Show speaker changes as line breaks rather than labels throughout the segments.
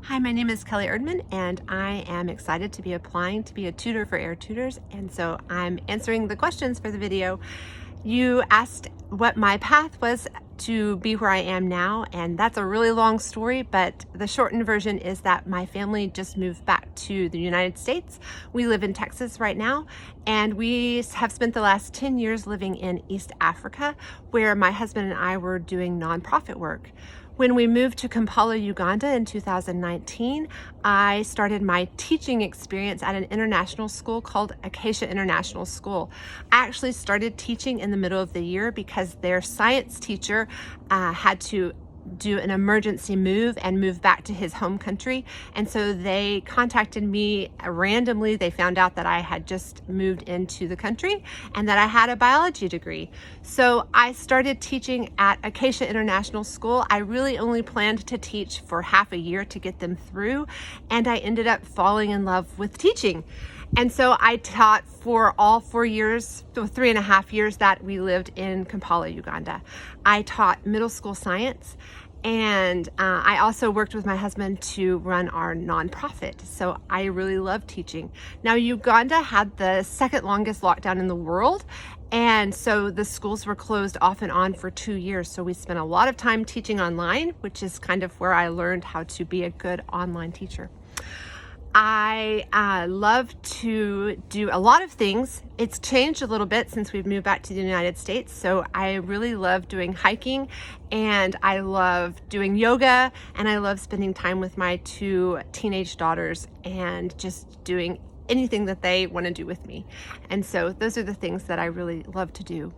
Hi, my name is Kelly Erdman, and I am excited to be applying to be a tutor for Air Tutors, and so I'm answering the questions for the video. You asked what my path was to be where I am now, and that's a really long story, but the shortened version is that my family just moved back to the United States. We live in Texas right now, and we have spent the last 10 years living in East Africa, where my husband and I were doing nonprofit work. When we moved to Kampala, Uganda in 2019, I started my teaching experience at an international school called Acacia International School. I actually started teaching in the middle of the year because their science teacher had to do an emergency move and move back to his home country, and so they contacted me randomly. They found out that I had just moved into the country and that I had a biology degree, so I started teaching at Acacia International School. I really only planned to teach for half a year to get them through, and I ended up falling in love with teaching. And so I taught for all 4 years, so 3.5 years that we lived in Kampala, Uganda. I taught middle school science, and I also worked with my husband to run our nonprofit. So I really love teaching. Now, Uganda had the second longest lockdown in the world, and so the schools were closed off and on for 2 years. So we spent a lot of time teaching online, which is kind of where I learned how to be a good online teacher. I love to do a lot of things. It's changed a little bit since we've moved back to the United States. So I really love doing hiking, and I love doing yoga, and I love spending time with my 2 teenage daughters and just doing anything that they want to do with me. And so those are the things that I really love to do.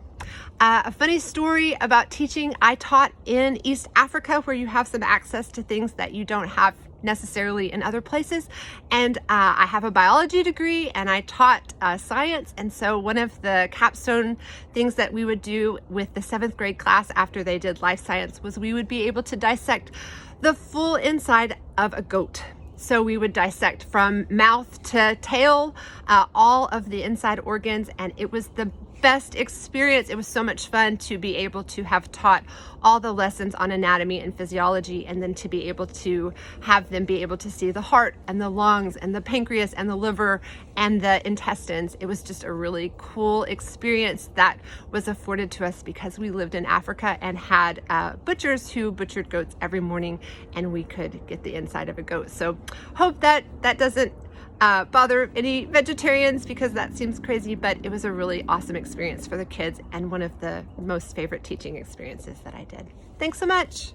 A funny story about teaching: I taught in East Africa, where you have some access to things that you don't have necessarily in other places, and I have a biology degree, and I taught science. And so one of the capstone things that we would do with the 7th grade class after they did life science was we would be able to dissect the full inside of a goat. So we would dissect from mouth to tail, all of the inside organs, and it was the best experience. It was so much fun to be able to have taught all the lessons on anatomy and physiology, and then to be able to have them be able to see the heart and the lungs and the pancreas and the liver and the intestines. It was just a really cool experience that was afforded to us because we lived in Africa and had butchers who butchered goats every morning, and we could get the inside of a goat. So hope that doesn't bother any vegetarians, because that seems crazy, but it was a really awesome experience for the kids and one of the most favorite teaching experiences that I did. Thanks so much.